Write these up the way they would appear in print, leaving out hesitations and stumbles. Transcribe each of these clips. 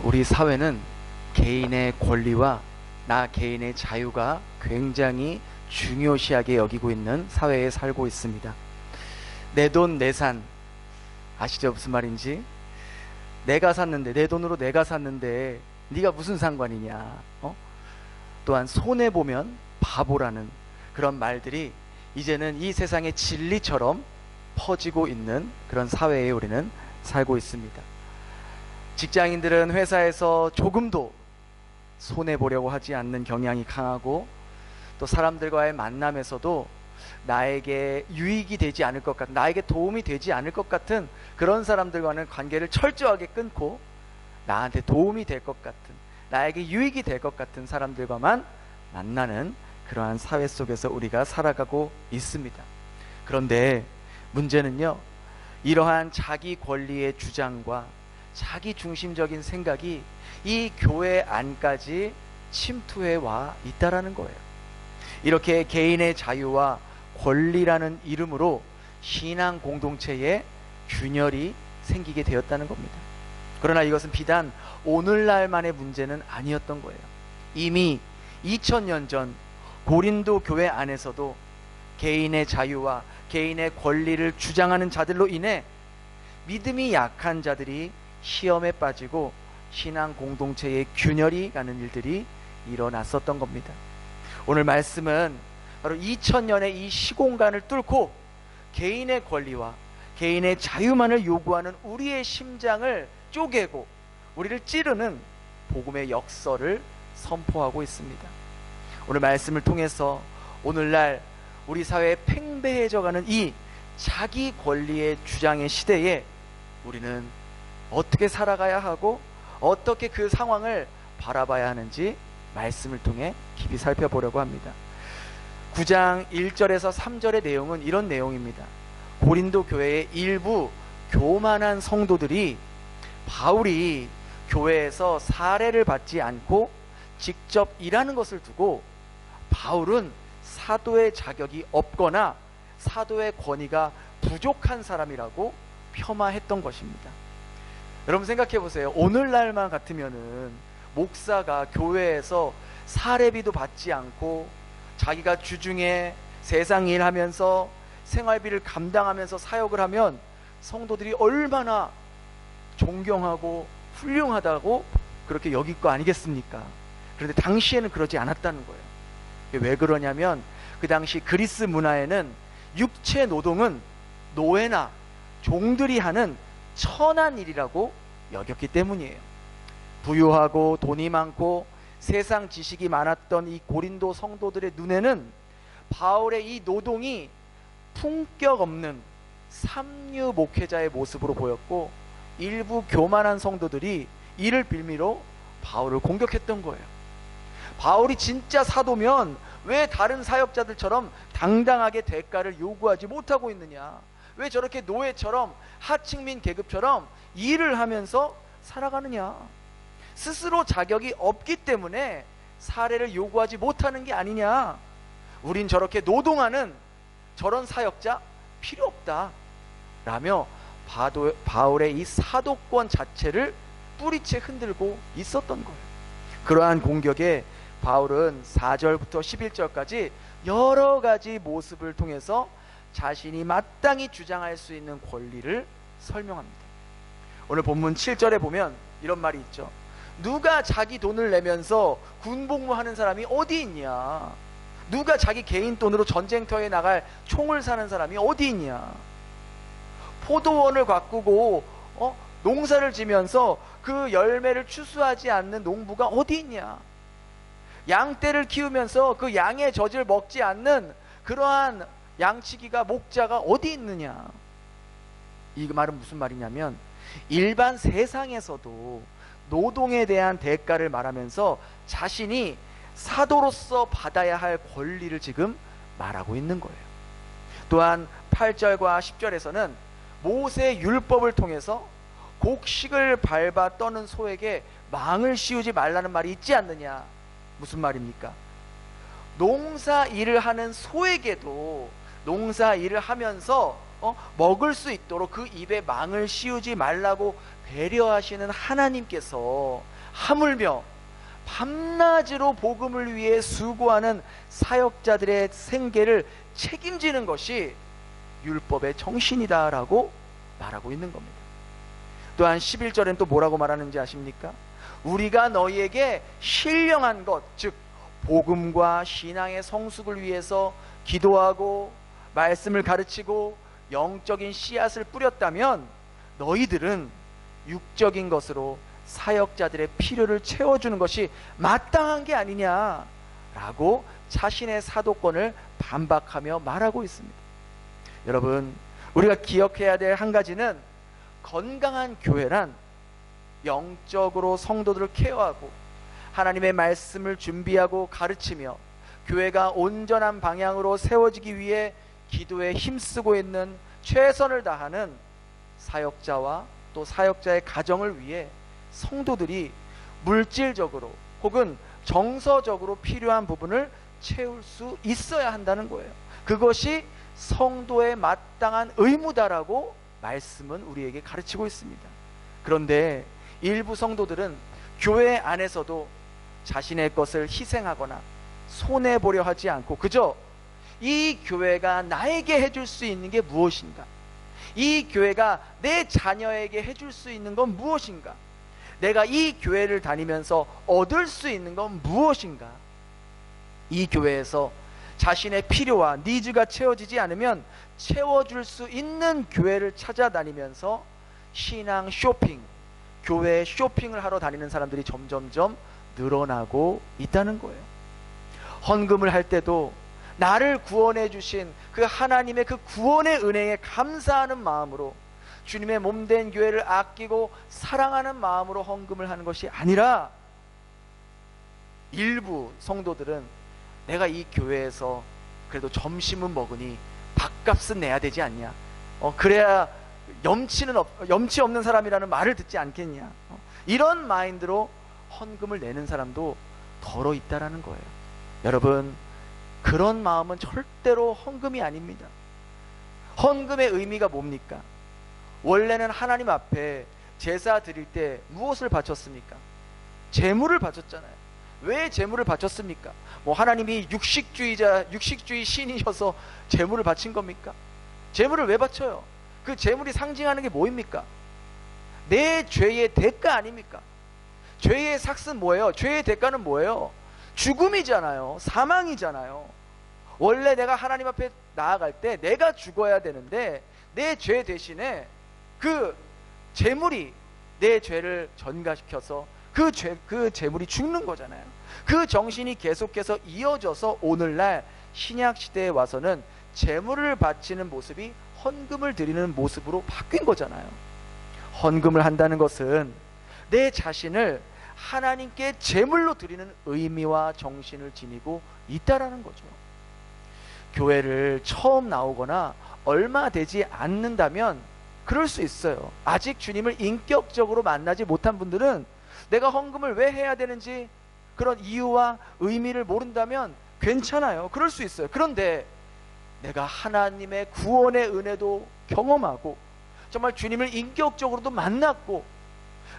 우리 사회는 개인의 권리와 나 개인의 자유가 굉장히 중요시하게 여기고 있는 사회에 살고 있습니다. 내 돈 내산 아시죠? 무슨 말인지? 내가 샀는데, 내 돈으로 내가 샀는데 네가 무슨 상관이냐? 또한 손해보면 바보라는 그런 말들이 이제는 이 세상의 진리처럼 퍼지고 있는 그런 사회에 우리는 살고 있습니다. 직장인들은 회사에서 조금도 손해보려고 하지 않는 경향이 강하고, 또 사람들과의 만남에서도 나에게 유익이 되지 않을 것 같은, 나에게 도움이 되지 않을 것 같은 그런 사람들과는 관계를 철저하게 끊고, 나한테 도움이 될 것 같은, 나에게 유익이 될 것 같은 사람들과만 만나는 그러한 사회 속에서 우리가 살아가고 있습니다. 그런데 문제는요, 이러한 자기 권리의 주장과 자기 중심적인 생각이 이 교회 안까지 침투해 와 있다라는 거예요. 이렇게 개인의 자유와 권리라는 이름으로 신앙 공동체에 균열이 생기게 되었다는 겁니다. 그러나 이것은 비단 오늘날만의 문제는 아니었던 거예요. 이미 2000년 전 고린도 교회 안에서도 개인의 자유와 개인의 권리를 주장하는 자들로 인해 믿음이 약한 자들이 시험에 빠지고 신앙 공동체의 균열이 가는 일들이 일어났었던 겁니다. 오늘 말씀은 바로 2000년의 이 시공간을 뚫고 개인의 권리와 개인의 자유만을 요구하는 우리의 심장을 쪼개고 우리를 찌르는 복음의 역설을 선포하고 있습니다. 오늘 말씀을 통해서 오늘날 우리 사회에 팽배해져가는 이 자기 권리의 주장의 시대에 우리는 어떻게 살아가야 하고 어떻게 그 상황을 바라봐야 하는지 말씀을 통해 깊이 살펴보려고 합니다. 9장 1절에서 3절의 내용은 이런 내용입니다. 고린도 교회의 일부 교만한 성도들이 바울이 교회에서 사례를 받지 않고 직접 일하는 것을 두고 바울은 사도의 자격이 없거나 사도의 권위가 부족한 사람이라고 폄하했던 것입니다. 여러분 생각해 보세요. 오늘날만 같으면은 목사가 교회에서 사례비도 받지 않고 자기가 주중에 세상 일하면서 생활비를 감당하면서 사역을 하면 성도들이 얼마나 존경하고 훌륭하다고 그렇게 여길 거 아니겠습니까? 그런데 당시에는 그러지 않았다는 거예요. 왜 그러냐면 그 당시 그리스 문화에는 육체 노동은 노예나 종들이 하는 천한 일이라고 여겼기 때문이에요. 부유하고 돈이 많고 세상 지식이 많았던 이 고린도 성도들의 눈에는 바울의 이 노동이 품격 없는 삼류 목회자의 모습으로 보였고, 일부 교만한 성도들이 이를 빌미로 바울을 공격했던 거예요. 바울이 진짜 사도면 왜 다른 사역자들처럼 당당하게 대가를 요구하지 못하고 있느냐? 왜 저렇게 노예처럼 하층민 계급처럼 일을 하면서 살아가느냐? 스스로 자격이 없기 때문에 사례를 요구하지 못하는 게 아니냐? 우린 저렇게 노동하는 저런 사역자 필요 없다 라며 바울의 이 사도권 자체를 뿌리채 흔들고 있었던 거예요. 그러한 공격에 바울은 4절부터 11절까지 여러 가지 모습을 통해서 자신이 마땅히 주장할 수 있는 권리를 설명합니다. 오늘 본문 7절에 보면 이런 말이 있죠. 누가 자기 돈을 내면서 군복무하는 사람이 어디 있냐? 누가 자기 개인 돈으로 전쟁터에 나갈 총을 사는 사람이 어디 있냐? 포도원을 가꾸고 농사를 지면서 그 열매를 추수하지 않는 농부가 어디 있냐? 양떼를 키우면서 그 양의 젖을 먹지 않는 그러한 양치기가 목자가 어디 있느냐? 이 말은 무슨 말이냐면 일반 세상에서도 노동에 대한 대가를 말하면서 자신이 사도로서 받아야 할 권리를 지금 말하고 있는 거예요. 또한 8절과 10절에서는 모세의 율법을 통해서 곡식을 밟아 떠는 소에게 망을 씌우지 말라는 말이 있지 않느냐? 무슨 말입니까? 농사 일을 하는 소에게도 농사 일을 하면서 먹을 수 있도록 그 입에 망을 씌우지 말라고 배려하시는 하나님께서 하물며 밤낮으로 복음을 위해 수고하는 사역자들의 생계를 책임지는 것이 율법의 정신이다라고 말하고 있는 겁니다. 또한 11절엔 또 뭐라고 말하는지 아십니까? 우리가 너희에게 신령한 것, 즉 복음과 신앙의 성숙을 위해서 기도하고 말씀을 가르치고 영적인 씨앗을 뿌렸다면 너희들은 육적인 것으로 사역자들의 필요를 채워주는 것이 마땅한 게 아니냐라고 자신의 사도권을 반박하며 말하고 있습니다. 여러분, 우리가 기억해야 될 한 가지는 건강한 교회란 영적으로 성도들을 케어하고 하나님의 말씀을 준비하고 가르치며 교회가 온전한 방향으로 세워지기 위해 기도에 힘쓰고 있는 최선을 다하는 사역자와 또 사역자의 가정을 위해 성도들이 물질적으로 혹은 정서적으로 필요한 부분을 채울 수 있어야 한다는 거예요. 그것이 성도의 마땅한 의무다라고 말씀은 우리에게 가르치고 있습니다. 그런데 일부 성도들은 교회 안에서도 자신의 것을 희생하거나 손해보려 하지 않고 그저 이 교회가 나에게 해줄 수 있는 게 무엇인가, 이 교회가 내 자녀에게 해줄 수 있는 건 무엇인가, 내가 이 교회를 다니면서 얻을 수 있는 건 무엇인가, 이 교회에서 자신의 필요와 니즈가 채워지지 않으면 채워줄 수 있는 교회를 찾아다니면서 신앙 쇼핑, 교회 쇼핑을 하러 다니는 사람들이 점점점 늘어나고 있다는 거예요. 헌금을 할 때도 나를 구원해 주신 그 하나님의 그 구원의 은혜에 감사하는 마음으로 주님의 몸된 교회를 아끼고 사랑하는 마음으로 헌금을 하는 것이 아니라 일부 성도들은 내가 이 교회에서 그래도 점심은 먹으니 밥값은 내야 되지 않냐, 그래야 염치 없는 사람이라는 말을 듣지 않겠냐, 이런 마인드로 헌금을 내는 사람도 더러 있다라는 거예요. 여러분, 그런 마음은 절대로 헌금이 아닙니다. 헌금의 의미가 뭡니까? 원래는 하나님 앞에 제사 드릴 때 무엇을 바쳤습니까? 제물을 바쳤잖아요. 왜 제물을 바쳤습니까? 하나님이 육식주의 신이셔서 제물을 바친 겁니까? 제물을 왜 바쳐요? 그 제물이 상징하는 게 뭐입니까? 내 죄의 대가 아닙니까? 죄의 삭은 뭐예요? 죄의 대가는 뭐예요? 죽음이잖아요. 사망이잖아요. 원래 내가 하나님 앞에 나아갈 때 내가 죽어야 되는데 내 죄 대신에 그 제물이 내 죄를 전가시켜서 그 제물이 죽는 거잖아요. 그 정신이 계속해서 이어져서 오늘날 신약 시대에 와서는 제물을 바치는 모습이 헌금을 드리는 모습으로 바뀐 거잖아요. 헌금을 한다는 것은 내 자신을 하나님께 제물로 드리는 의미와 정신을 지니고 있다라는 거죠. 교회를 처음 나오거나 얼마 되지 않는다면 그럴 수 있어요. 아직 주님을 인격적으로 만나지 못한 분들은 내가 헌금을 왜 해야 되는지 그런 이유와 의미를 모른다면 괜찮아요. 그럴 수 있어요. 그런데 내가 하나님의 구원의 은혜도 경험하고 정말 주님을 인격적으로도 만났고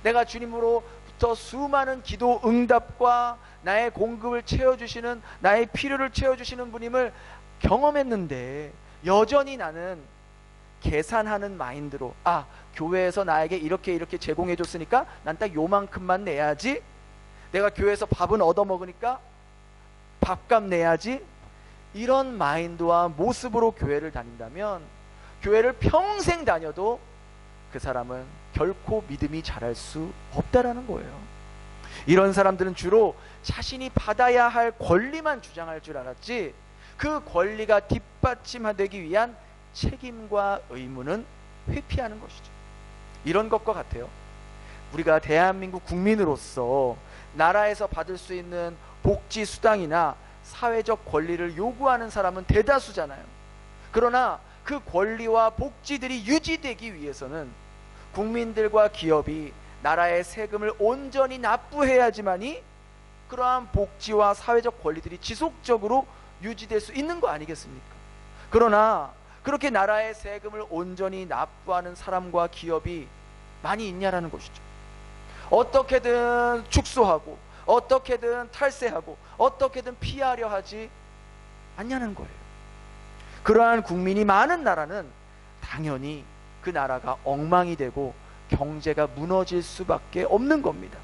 내가 주님으로부터 수많은 기도 응답과 나의 공급을 채워주시는, 나의 필요를 채워주시는 분임을 경험했는데 여전히 나는 계산하는 마인드로 교회에서 나에게 이렇게 제공해 줬으니까 난 딱 요만큼만 내야지, 내가 교회에서 밥은 얻어먹으니까 밥값 내야지, 이런 마인드와 모습으로 교회를 다닌다면 교회를 평생 다녀도 그 사람은 결코 믿음이 자랄 수 없다라는 거예요. 이런 사람들은 주로 자신이 받아야 할 권리만 주장할 줄 알았지 그 권리가 뒷받침되기 위한 책임과 의무는 회피하는 것이죠. 이런 것과 같아요. 우리가 대한민국 국민으로서 나라에서 받을 수 있는 복지 수당이나 사회적 권리를 요구하는 사람은 대다수잖아요. 그러나 그 권리와 복지들이 유지되기 위해서는 국민들과 기업이 나라의 세금을 온전히 납부해야지만이 그러한 복지와 사회적 권리들이 지속적으로 유지될 수 있는 거 아니겠습니까? 그러나 그렇게 나라의 세금을 온전히 납부하는 사람과 기업이 많이 있냐라는 것이죠. 어떻게든 축소하고 어떻게든 탈세하고 어떻게든 피하려 하지 않냐는 거예요. 그러한 국민이 많은 나라는 당연히 그 나라가 엉망이 되고 경제가 무너질 수밖에 없는 겁니다.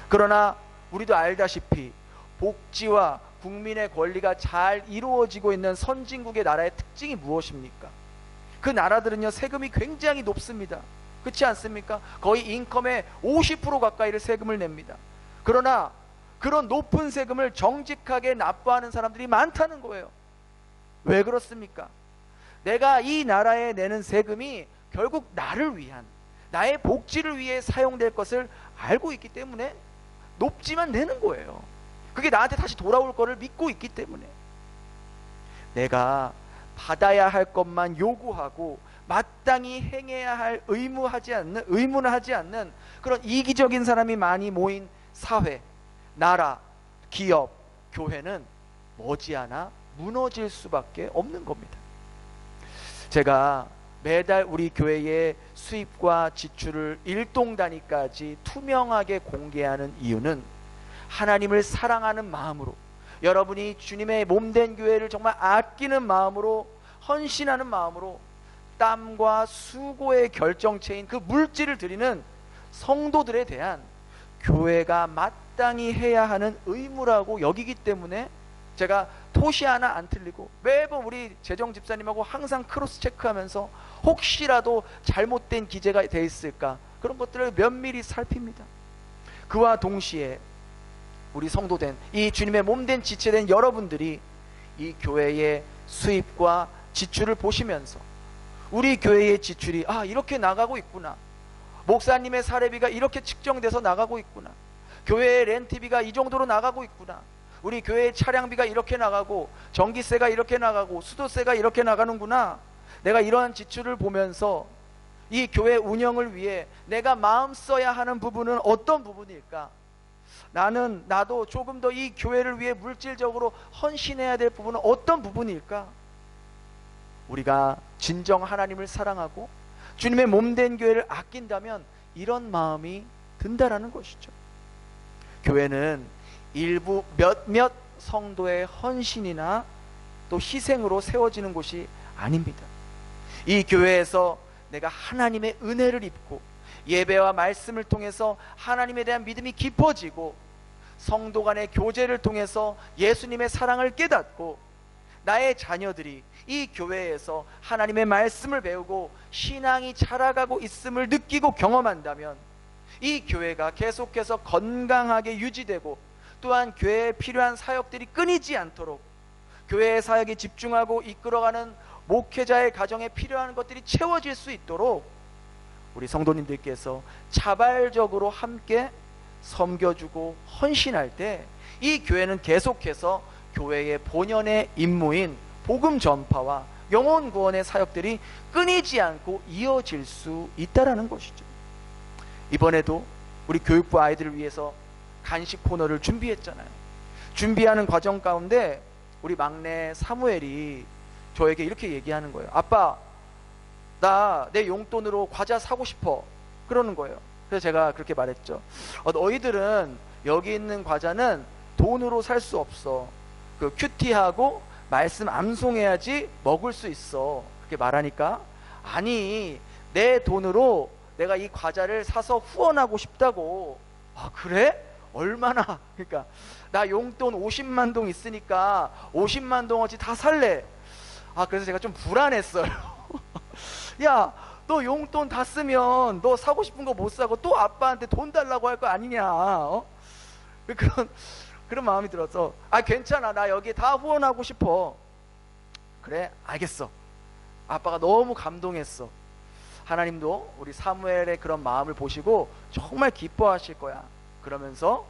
그러나 우리도 알다시피 복지와 국민의 권리가 잘 이루어지고 있는 선진국의 나라의 특징이 무엇입니까? 그 나라들은요, 세금이 굉장히 높습니다. 그렇지 않습니까? 거의 인컴의 50% 가까이를 세금을 냅니다. 그러나 그런 높은 세금을 정직하게 납부하는 사람들이 많다는 거예요. 왜 그렇습니까? 내가 이 나라에 내는 세금이 결국 나를 위한, 나의 복지를 위해 사용될 것을 알고 있기 때문에 높지만 내는 거예요. 그게 나한테 다시 돌아올 거를 믿고 있기 때문에. 내가 받아야 할 것만 요구하고 마땅히 행해야 할 의무는 하지 않는 그런 이기적인 사람이 많이 모인 사회, 나라, 기업, 교회는 머지않아 무너질 수밖에 없는 겁니다. 제가 매달 우리 교회의 수입과 지출을 일동 단위까지 투명하게 공개하는 이유는 하나님을 사랑하는 마음으로, 여러분이 주님의 몸된 교회를 정말 아끼는 마음으로, 헌신하는 마음으로 땀과 수고의 결정체인 그 물질을 드리는 성도들에 대한 교회가 마땅히 해야 하는 의무라고 여기기 때문에 제가 토시 하나 안 틀리고 매번 우리 재정 집사님하고 항상 크로스 체크하면서 혹시라도 잘못된 기재가 돼 있을까, 그런 것들을 면밀히 살핍니다. 그와 동시에 우리 성도된, 이 주님의 몸된 지체된 여러분들이 이 교회의 수입과 지출을 보시면서 우리 교회의 지출이 이렇게 나가고 있구나, 목사님의 사례비가 이렇게 측정돼서 나가고 있구나, 교회의 렌트비가 이 정도로 나가고 있구나, 우리 교회의 차량비가 이렇게 나가고 전기세가 이렇게 나가고 수도세가 이렇게 나가는구나, 내가 이러한 지출을 보면서 이 교회 운영을 위해 내가 마음 써야 하는 부분은 어떤 부분일까, 나도 조금 더 이 교회를 위해 물질적으로 헌신해야 될 부분은 어떤 부분일까. 우리가 진정 하나님을 사랑하고 주님의 몸된 교회를 아낀다면 이런 마음이 든다라는 것이죠. 교회는 일부 몇몇 성도의 헌신이나 또 희생으로 세워지는 곳이 아닙니다. 이 교회에서 내가 하나님의 은혜를 입고 예배와 말씀을 통해서 하나님에 대한 믿음이 깊어지고 성도 간의 교제를 통해서 예수님의 사랑을 깨닫고 나의 자녀들이 이 교회에서 하나님의 말씀을 배우고 신앙이 자라가고 있음을 느끼고 경험한다면 이 교회가 계속해서 건강하게 유지되고 또한 교회에 필요한 사역들이 끊이지 않도록 교회의 사역에 집중하고 이끌어가는 목회자의 가정에 필요한 것들이 채워질 수 있도록 우리 성도님들께서 자발적으로 함께 섬겨주고 헌신할 때 이 교회는 계속해서 교회의 본연의 임무인 복음 전파와 영혼 구원의 사역들이 끊이지 않고 이어질 수 있다라는 것이죠. 이번에도 우리 교육부 아이들을 위해서 간식 코너를 준비했잖아요. 준비하는 과정 가운데 우리 막내 사무엘이 저에게 이렇게 얘기하는 거예요. 아빠, 나 내 용돈으로 과자 사고 싶어. 그러는 거예요. 그래서 제가 그렇게 말했죠. 너희들은 여기 있는 과자는 돈으로 살 수 없어. 그 큐티하고 말씀 암송해야지 먹을 수 있어. 그렇게 말하니까, 아니, 내 돈으로 내가 이 과자를 사서 후원하고 싶다고. 그래? 얼마나? 그러니까 나 용돈 50만 동 있으니까 50만 동어치 다 살래. 그래서 제가 좀 불안했어요. 야, 너 용돈 다 쓰면 너 사고 싶은 거 못 사고 또 아빠한테 돈 달라고 할 거 아니냐. 그런 마음이 들어서 괜찮아, 나 여기 다 후원하고 싶어. 그래, 알겠어. 아빠가 너무 감동했어. 하나님도 우리 사무엘의 그런 마음을 보시고 정말 기뻐하실 거야. 그러면서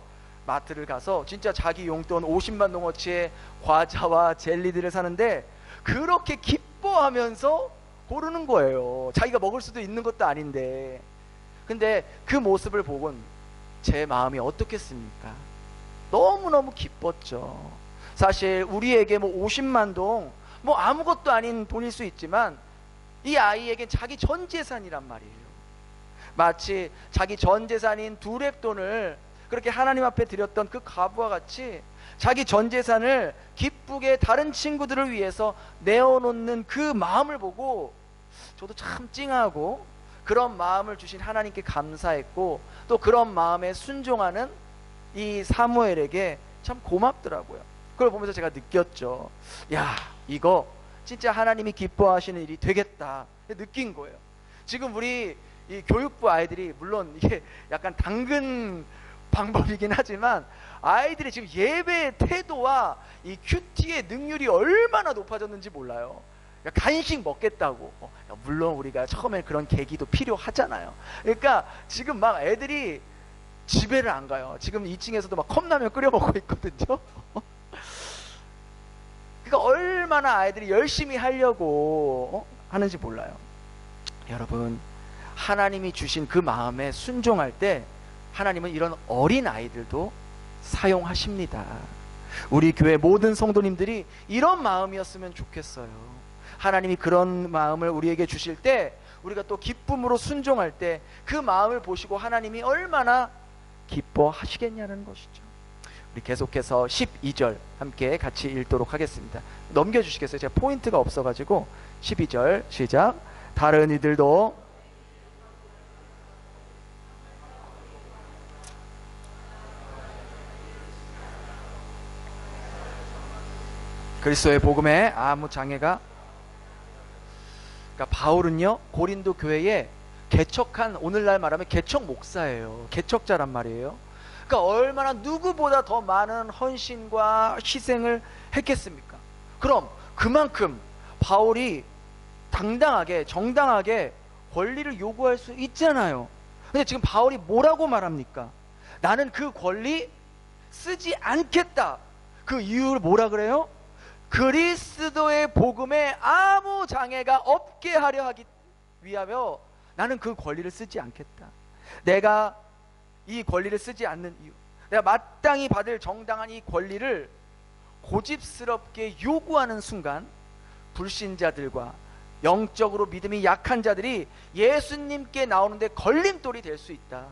마트를 가서 진짜 자기 용돈 50만 동어치의 과자와 젤리들을 사는데 그렇게 기뻐하면서 고르는 거예요. 자기가 먹을 수도 있는 것도 아닌데. 근데 그 모습을 보곤 제 마음이 어떻겠습니까? 너무너무 기뻤죠. 사실 우리에게 50만 동 아무것도 아닌 돈일 수 있지만 이 아이에겐 자기 전 재산이란 말이에요. 마치 자기 전 재산인 두렙돈을 그렇게 하나님 앞에 드렸던 그 과부와 같이 자기 전 재산을 기쁘게 다른 친구들을 위해서 내어놓는 그 마음을 보고 저도 참 찡하고, 그런 마음을 주신 하나님께 감사했고, 또 그런 마음에 순종하는 이 사무엘에게 참 고맙더라고요. 그걸 보면서 제가 느꼈죠. 야, 이거 진짜 하나님이 기뻐하시는 일이 되겠다 느낀 거예요. 지금 우리 이 교육부 아이들이, 물론 이게 약간 당근 방법이긴 하지만, 아이들이 지금 예배의 태도와 이 큐티의 능률이 얼마나 높아졌는지 몰라요. 간식 먹겠다고. 물론 우리가 처음에 그런 계기도 필요하잖아요. 그러니까 지금 막 애들이 집에를 안 가요. 지금 2층에서도 막 컵라면 끓여 먹고 있거든요. 그러니까 얼마나 아이들이 열심히 하려고 하는지 몰라요. 여러분, 하나님이 주신 그 마음에 순종할 때 하나님은 이런 어린 아이들도 사용하십니다. 우리 교회 모든 성도님들이 이런 마음이었으면 좋겠어요. 하나님이 그런 마음을 우리에게 주실 때 우리가 또 기쁨으로 순종할 때 그 마음을 보시고 하나님이 얼마나 기뻐하시겠냐는 것이죠. 우리 계속해서 12절 함께 같이 읽도록 하겠습니다. 넘겨주시겠어요? 제가 포인트가 없어가지고 12절 시작. 다른 이들도 그리스도의 복음에 아무 장애가, 그러니까 바울은요 고린도 교회에 개척한, 오늘날 말하면 개척 목사예요. 개척자란 말이에요. 그러니까 얼마나 누구보다 더 많은 헌신과 희생을 했겠습니까? 그럼 그만큼 바울이 당당하게 정당하게 권리를 요구할 수 있잖아요. 근데 지금 바울이 뭐라고 말합니까? 나는 그 권리 쓰지 않겠다. 그 이유를 뭐라 그래요? 그리스도의 복음에 아무 장애가 없게 하려 하기 위하여 나는 그 권리를 쓰지 않겠다. 내가 이 권리를 쓰지 않는 이유, 내가 마땅히 받을 정당한 이 권리를 고집스럽게 요구하는 순간 불신자들과 영적으로 믿음이 약한 자들이 예수님께 나오는데 걸림돌이 될 수 있다.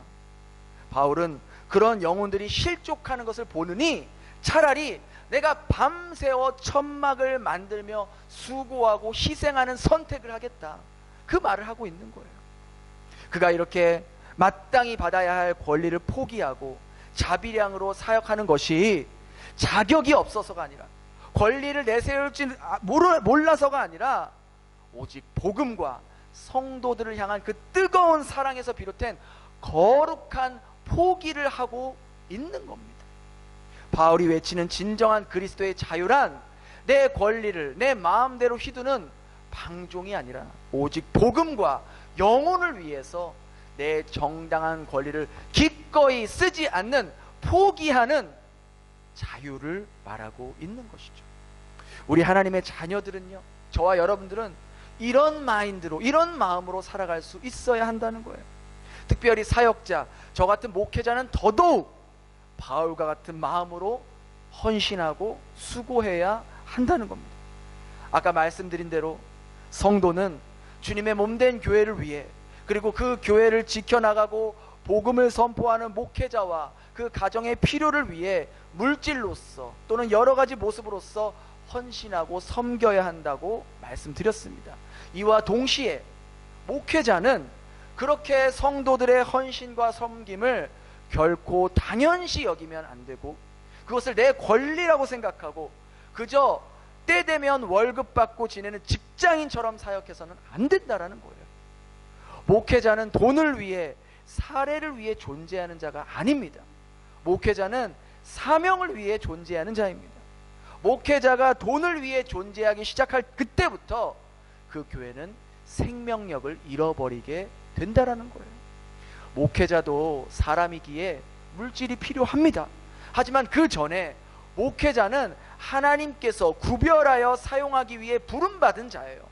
바울은 그런 영혼들이 실족하는 것을 보느니 차라리 내가 밤새워 천막을 만들며 수고하고 희생하는 선택을 하겠다. 그 말을 하고 있는 거예요. 그가 이렇게 마땅히 받아야 할 권리를 포기하고 자비량으로 사역하는 것이 자격이 없어서가 아니라, 권리를 내세울 줄 몰라서가 아니라, 오직 복음과 성도들을 향한 그 뜨거운 사랑에서 비롯된 거룩한 포기를 하고 있는 겁니다. 바울이 외치는 진정한 그리스도의 자유란 내 권리를 내 마음대로 휘두는 방종이 아니라 오직 복음과 영혼을 위해서 내 정당한 권리를 기꺼이 쓰지 않는, 포기하는 자유를 말하고 있는 것이죠. 우리 하나님의 자녀들은요, 저와 여러분들은 이런 마인드로, 이런 마음으로 살아갈 수 있어야 한다는 거예요. 특별히 사역자, 저 같은 목회자는 더더욱 바울과 같은 마음으로 헌신하고 수고해야 한다는 겁니다. 아까 말씀드린 대로 성도는 주님의 몸된 교회를 위해, 그리고 그 교회를 지켜나가고 복음을 선포하는 목회자와 그 가정의 필요를 위해 물질로서 또는 여러 가지 모습으로서 헌신하고 섬겨야 한다고 말씀드렸습니다. 이와 동시에 목회자는 그렇게 성도들의 헌신과 섬김을 결코 당연시 여기면 안 되고, 그것을 내 권리라고 생각하고 그저 때 되면 월급 받고 지내는 직장인처럼 사역해서는 안 된다라는 거예요. 목회자는 돈을 위해, 사례를 위해 존재하는 자가 아닙니다. 목회자는 사명을 위해 존재하는 자입니다. 목회자가 돈을 위해 존재하기 시작할 그때부터 그 교회는 생명력을 잃어버리게 된다라는 거예요. 목회자도 사람이기에 물질이 필요합니다. 하지만 그 전에 목회자는 하나님께서 구별하여 사용하기 위해 부름받은 자예요.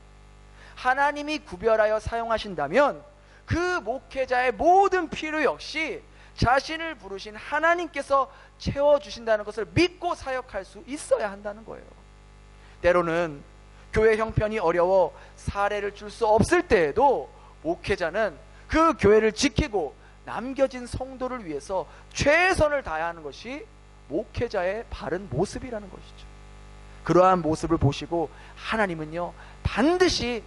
하나님이 구별하여 사용하신다면 그 목회자의 모든 필요 역시 자신을 부르신 하나님께서 채워주신다는 것을 믿고 사역할 수 있어야 한다는 거예요. 때로는 교회 형편이 어려워 사례를 줄 수 없을 때에도 목회자는 그 교회를 지키고 남겨진 성도를 위해서 최선을 다해야 하는 것이 목회자의 바른 모습이라는 것이죠. 그러한 모습을 보시고 하나님은요, 반드시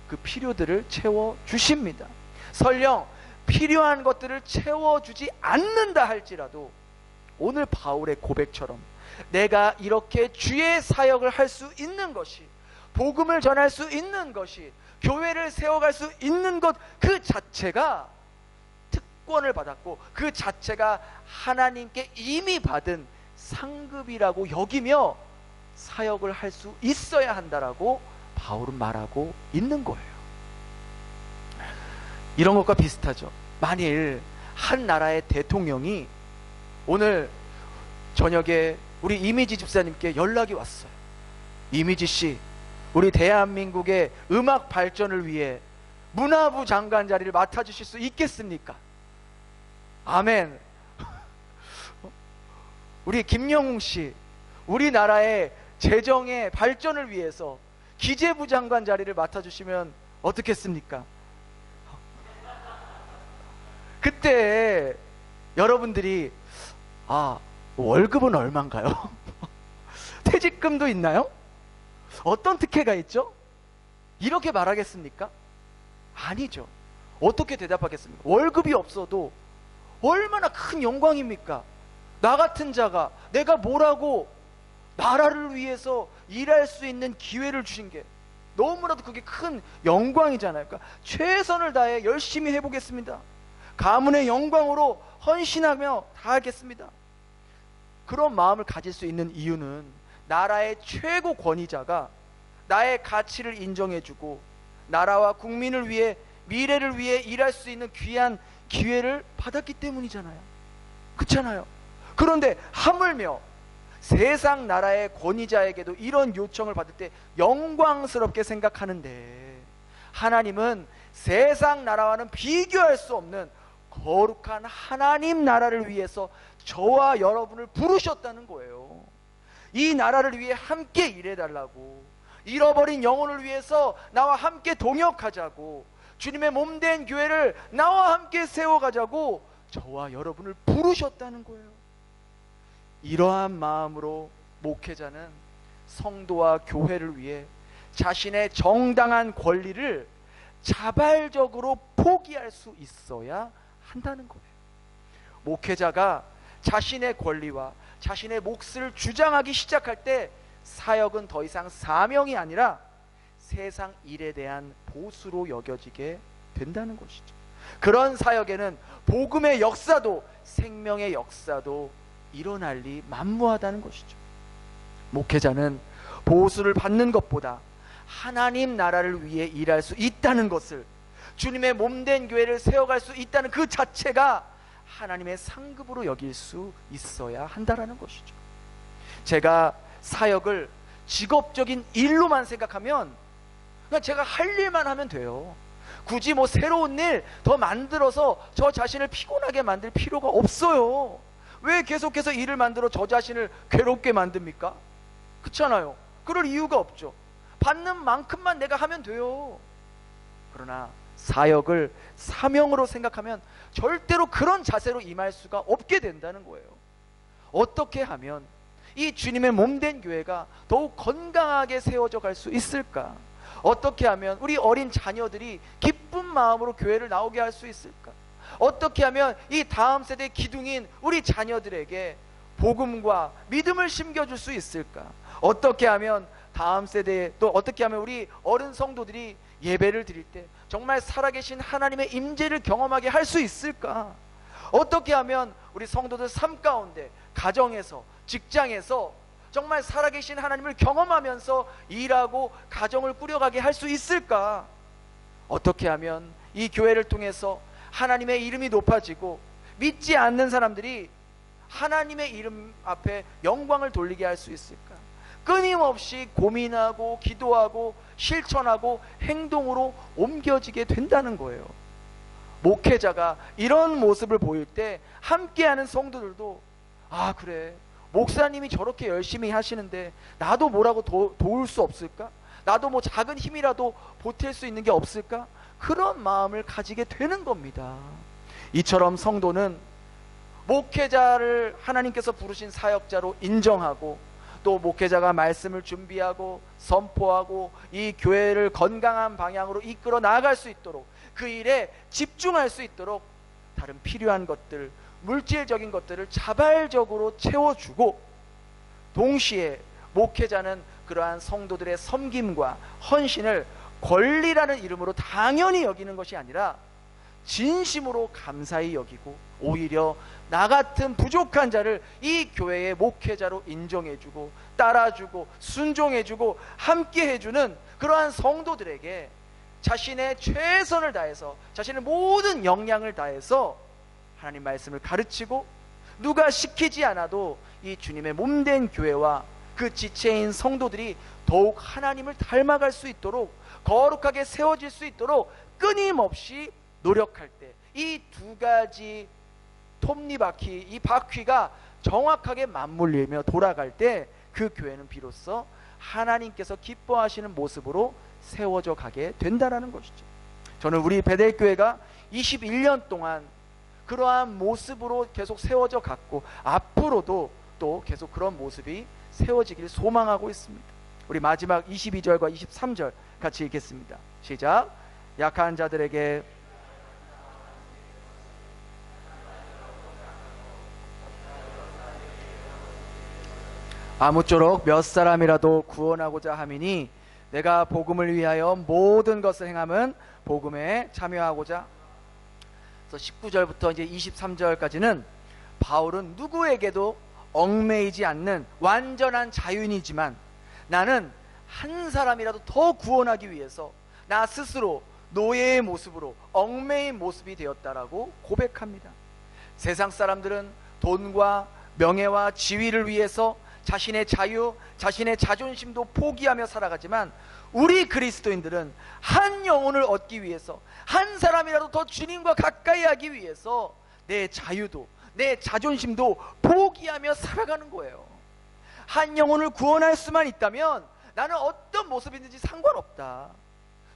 그 필요들을 채워주십니다. 설령 필요한 것들을 채워주지 않는다 할지라도 오늘 바울의 고백처럼 내가 이렇게 주의 사역을 할 수 있는 것이, 복음을 전할 수 있는 것이, 교회를 세워갈 수 있는 것 그 자체가 특권을 받았고 그 자체가 하나님께 이미 받은 상급이라고 여기며 사역을 할 수 있어야 한다라고 바울은 말하고 있는 거예요. 이런 것과 비슷하죠. 만일 한 나라의 대통령이 오늘 저녁에 우리 이미지 집사님께 연락이 왔어요. 이미지 씨, 우리 대한민국의 음악 발전을 위해 문화부 장관 자리를 맡아주실 수 있겠습니까? 아멘. 우리 김영웅 씨, 우리나라의 재정의 발전을 위해서 기재부 장관 자리를 맡아주시면 어떻겠습니까? 그때 여러분들이 월급은 얼마인가요? 퇴직금도 있나요? 어떤 특혜가 있죠? 이렇게 말하겠습니까? 아니죠. 어떻게 대답하겠습니까? 월급이 없어도 얼마나 큰 영광입니까? 나 같은 자가 내가 뭐라고 나라를 위해서 일할 수 있는 기회를 주신 게 너무나도 그게 큰 영광이잖아요. 그러니까 최선을 다해 열심히 해보겠습니다. 가문의 영광으로 헌신하며 다하겠습니다. 그런 마음을 가질 수 있는 이유는 나라의 최고 권위자가 나의 가치를 인정해주고 나라와 국민을 위해, 미래를 위해 일할 수 있는 귀한 기회를 받았기 때문이잖아요. 그렇잖아요. 그런데 하물며 세상 나라의 권위자에게도 이런 요청을 받을 때 영광스럽게 생각하는데, 하나님은 세상 나라와는 비교할 수 없는 거룩한 하나님 나라를 위해서 저와 여러분을 부르셨다는 거예요. 이 나라를 위해 함께 일해달라고, 잃어버린 영혼을 위해서 나와 함께 동역하자고, 주님의 몸된 교회를 나와 함께 세워가자고 저와 여러분을 부르셨다는 거예요. 이러한 마음으로 목회자는 성도와 교회를 위해 자신의 정당한 권리를 자발적으로 포기할 수 있어야 한다는 거예요. 목회자가 자신의 권리와 자신의 몫을 주장하기 시작할 때 사역은 더 이상 사명이 아니라 세상 일에 대한 보수로 여겨지게 된다는 것이죠. 그런 사역에는 복음의 역사도 생명의 역사도 일어날 리 만무하다는 것이죠. 목회자는 보수를 받는 것보다 하나님 나라를 위해 일할 수 있다는 것을, 주님의 몸된 교회를 세워갈 수 있다는 그 자체가 하나님의 상급으로 여길 수 있어야 한다는 것이죠. 제가 사역을 직업적인 일로만 생각하면 그냥 제가 할 일만 하면 돼요. 굳이 뭐 새로운 일 더 만들어서 저 자신을 피곤하게 만들 필요가 없어요. 왜 계속해서 일을 만들어 저 자신을 괴롭게 만듭니까? 그렇잖아요. 그럴 이유가 없죠. 받는 만큼만 내가 하면 돼요. 그러나 사역을 사명으로 생각하면 절대로 그런 자세로 임할 수가 없게 된다는 거예요. 어떻게 하면 이 주님의 몸된 교회가 더욱 건강하게 세워져 갈 수 있을까? 어떻게 하면 우리 어린 자녀들이 기쁜 마음으로 교회를 나오게 할 수 있을까? 어떻게 하면 이 다음 세대 기둥인 우리 자녀들에게 복음과 믿음을 심겨줄 수 있을까? 어떻게 하면 다음 세대에, 또 어떻게 하면 우리 어른 성도들이 예배를 드릴 때 정말 살아계신 하나님의 임재를 경험하게 할 수 있을까? 어떻게 하면 우리 성도들 삶 가운데, 가정에서, 직장에서 정말 살아계신 하나님을 경험하면서 일하고 가정을 꾸려가게 할 수 있을까? 어떻게 하면 이 교회를 통해서 하나님의 이름이 높아지고 믿지 않는 사람들이 하나님의 이름 앞에 영광을 돌리게 할 수 있을까? 끊임없이 고민하고 기도하고 실천하고 행동으로 옮겨지게 된다는 거예요. 목회자가 이런 모습을 보일 때 함께하는 성도들도 그래, 목사님이 저렇게 열심히 하시는데 나도 뭐라고 도울 수 없을까? 나도 뭐 작은 힘이라도 보탤 수 있는 게 없을까? 그런 마음을 가지게 되는 겁니다. 이처럼 성도는 목회자를 하나님께서 부르신 사역자로 인정하고, 또 목회자가 말씀을 준비하고 선포하고 이 교회를 건강한 방향으로 이끌어 나아갈 수 있도록, 그 일에 집중할 수 있도록 다른 필요한 것들, 물질적인 것들을 자발적으로 채워주고, 동시에 목회자는 그러한 성도들의 섬김과 헌신을 권리라는 이름으로 당연히 여기는 것이 아니라 진심으로 감사히 여기고, 오히려 나 같은 부족한 자를 이 교회의 목회자로 인정해주고 따라주고 순종해주고 함께 해주는 그러한 성도들에게 자신의 최선을 다해서, 자신의 모든 역량을 다해서 하나님 말씀을 가르치고, 누가 시키지 않아도 이 주님의 몸된 교회와 그 지체인 성도들이 더욱 하나님을 닮아갈 수 있도록, 거룩하게 세워질 수 있도록 끊임없이 노력할 때, 이 두 가지 톱니바퀴, 이 바퀴가 정확하게 맞물리며 돌아갈 때 그 교회는 비로소 하나님께서 기뻐하시는 모습으로 세워져 가게 된다는 것이죠. 저는 우리 베델교회가 21년 동안 그러한 모습으로 계속 세워져 갔고, 앞으로도 또 계속 그런 모습이 세워지기를 소망하고 있습니다. 우리 마지막 22절과 23절 같이 읽겠습니다. 시작. 약한 자들에게 아무쪼록 몇 사람이라도 구원하고자 함이니, 내가 복음을 위하여 모든 것을 행함은 복음에 참여하고자. 그래서 19절부터 이제 23절까지는 바울은 누구에게도 얽매이지 않는 완전한 자유인이지만, 나는 한 사람이라도 더 구원하기 위해서 나 스스로 노예의 모습으로 얽매인 모습이 되었다라고 고백합니다. 세상 사람들은 돈과 명예와 지위를 위해서 자신의 자유, 자신의 자존심도 포기하며 살아가지만, 우리 그리스도인들은 한 영혼을 얻기 위해서, 한 사람이라도 더 주님과 가까이 하기 위해서 내 자유도 내 자존심도 포기하며 살아가는 거예요. 한 영혼을 구원할 수만 있다면 나는 어떤 모습이든지 상관없다.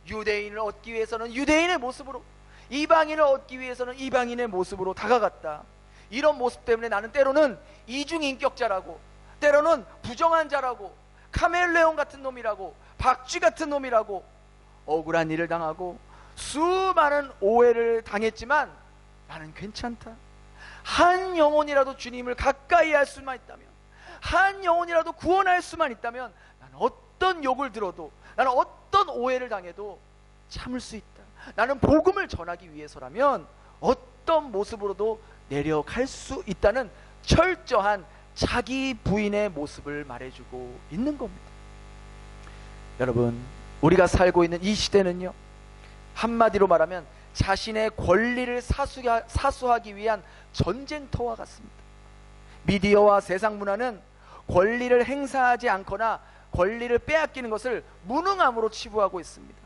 유대인을 얻기 위해서는 유대인의 모습으로, 이방인을 얻기 위해서는 이방인의 모습으로 다가갔다. 이런 모습 때문에 나는 때로는 이중인격자라고, 때로는 부정한 자라고, 카멜레온 같은 놈이라고, 박쥐 같은 놈이라고 억울한 일을 당하고 수많은 오해를 당했지만 나는 괜찮다. 한 영혼이라도 주님을 가까이 할 수만 있다면, 한 영혼이라도 구원할 수만 있다면, 나는 어떤 욕을 들어도, 나는 어떤 오해를 당해도 참을 수 있다. 나는 복음을 전하기 위해서라면 어떤 모습으로도 내려갈 수 있다는 철저한 자기 부인의 모습을 말해주고 있는 겁니다. 여러분, 우리가 살고 있는 이 시대는요, 한마디로 말하면 자신의 권리를 사수하기 위한 전쟁터와 같습니다. 미디어와 세상 문화는 권리를 행사하지 않거나 권리를 빼앗기는 것을 무능함으로 치부하고 있습니다.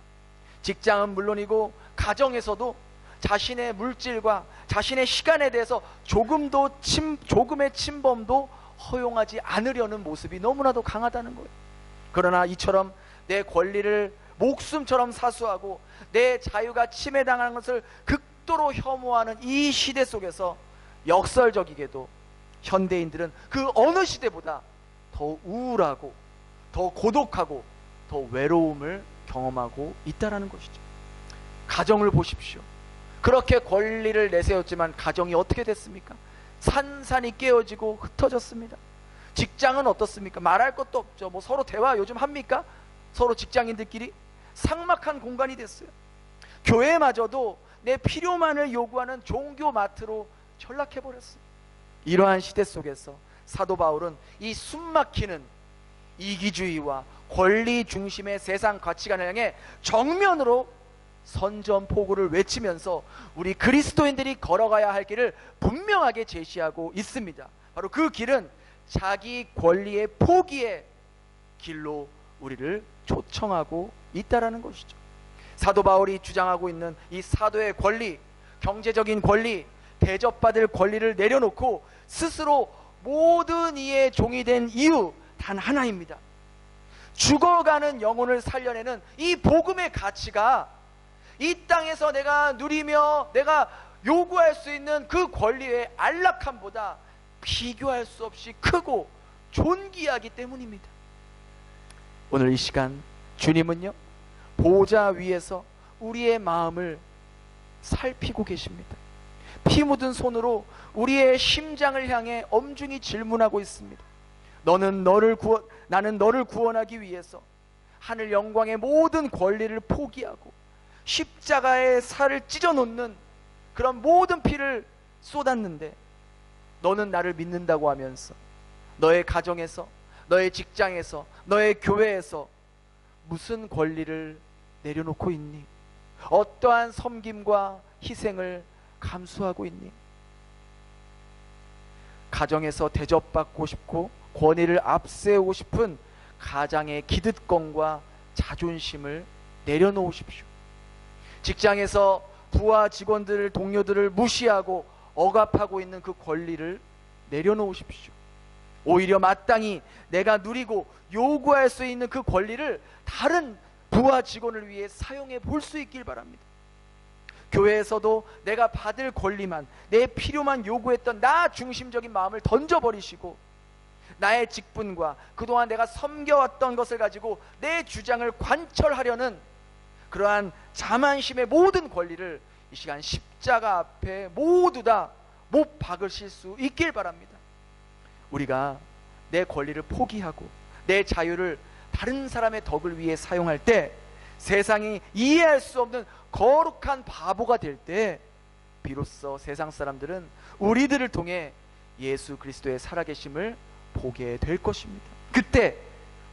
직장은 물론이고 가정에서도 자신의 물질과 자신의 시간에 대해서 조금의 침범도 허용하지 않으려는 모습이 너무나도 강하다는 거예요. 그러나 이처럼 내 권리를 목숨처럼 사수하고 내 자유가 침해당하는 것을 극도로 혐오하는 이 시대 속에서 역설적이게도 현대인들은 그 어느 시대보다 더 우울하고 더 고독하고 더 외로움을 경험하고 있다는 것이죠. 가정을 보십시오. 그렇게 권리를 내세웠지만 가정이 어떻게 됐습니까? 산산이 깨어지고 흩어졌습니다. 직장은 어떻습니까? 말할 것도 없죠. 뭐 서로 대화 요즘 합니까? 서로 직장인들끼리 삭막한 공간이 됐어요. 교회마저도 내 필요만을 요구하는 종교 마트로 전락해버렸어요. 이러한 시대 속에서 사도 바울은 이 숨막히는 이기주의와 권리 중심의 세상 가치관을 향해 정면으로 선전포고를 외치면서 우리 그리스도인들이 걸어가야 할 길을 분명하게 제시하고 있습니다. 바로 그 길은 자기 권리의 포기의 길로 우리를 초청하고 있다라는 것이죠. 사도 바울이 주장하고 있는 이 사도의 권리, 경제적인 권리, 대접받을 권리를 내려놓고 스스로 모든 이의 종이 된 이유 단 하나입니다. 죽어가는 영혼을 살려내는 이 복음의 가치가 이 땅에서 내가 누리며 내가 요구할 수 있는 그 권리의 안락함보다 비교할 수 없이 크고 존귀하기 때문입니다. 오늘 이 시간 주님은요, 보좌 위에서 우리의 마음을 살피고 계십니다. 피 묻은 손으로 우리의 심장을 향해 엄중히 질문하고 있습니다. 나는 너를 구원하기 위해서 하늘 영광의 모든 권리를 포기하고 십자가에 살을 찢어 놓는 그런 모든 피를 쏟았는데, 너는 나를 믿는다고 하면서 너의 가정에서, 너의 직장에서, 너의 교회에서 무슨 권리를 내려놓고 있니? 어떠한 섬김과 희생을 감수하고 있니? 가정에서 대접받고 싶고 권위를 앞세우고 싶은 가장의 기득권과 자존심을 내려놓으십시오. 직장에서 부하 직원들, 동료들을 무시하고 억압하고 있는 그 권리를 내려놓으십시오. 오히려 마땅히 내가 누리고 요구할 수 있는 그 권리를 다른 부하 직원을 위해 사용해 볼 수 있길 바랍니다. 교회에서도 내가 받을 권리만, 내 필요만 요구했던 나 중심적인 마음을 던져버리시고, 나의 직분과 그동안 내가 섬겨왔던 것을 가지고 내 주장을 관철하려는 그러한 자만심의 모든 권리를 이 시간 십자가 앞에 모두 다 못 박으실 수 있길 바랍니다. 우리가 내 권리를 포기하고 내 자유를 다른 사람의 덕을 위해 사용할 때, 세상이 이해할 수 없는 거룩한 바보가 될 때, 비로소 세상 사람들은 우리들을 통해 예수 그리스도의 살아계심을 보게 될 것입니다. 그때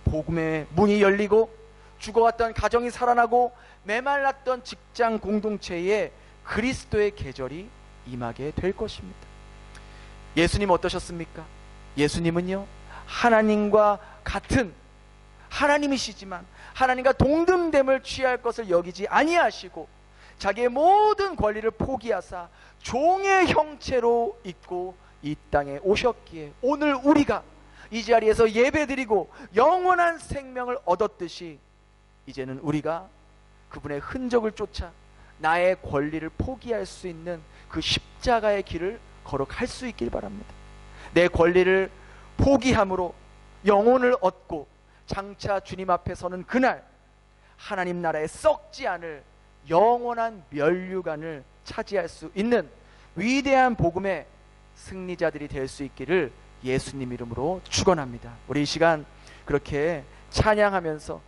복음의 문이 열리고 죽어왔던 가정이 살아나고 메말랐던 직장 공동체에 그리스도의 계절이 임하게 될 것입니다. 예수님 어떠셨습니까? 예수님은요, 하나님과 같은 하나님이시지만 하나님과 동등됨을 취할 것을 여기지 아니하시고 자기의 모든 권리를 포기하사 종의 형체로 입고 이 땅에 오셨기에, 오늘 우리가 이 자리에서 예배드리고 영원한 생명을 얻었듯이 이제는 우리가 그분의 흔적을 쫓아 나의 권리를 포기할 수 있는 그 십자가의 길을 걸어갈 수 있길 바랍니다. 내 권리를 포기함으로 영혼을 얻고 장차 주님 앞에 서는 그날, 하나님 나라에 썩지 않을 영원한 면류관을 차지할 수 있는 위대한 복음의 승리자들이 될 수 있기를 예수님 이름으로 축원합니다. 우리 이 시간 그렇게 찬양하면서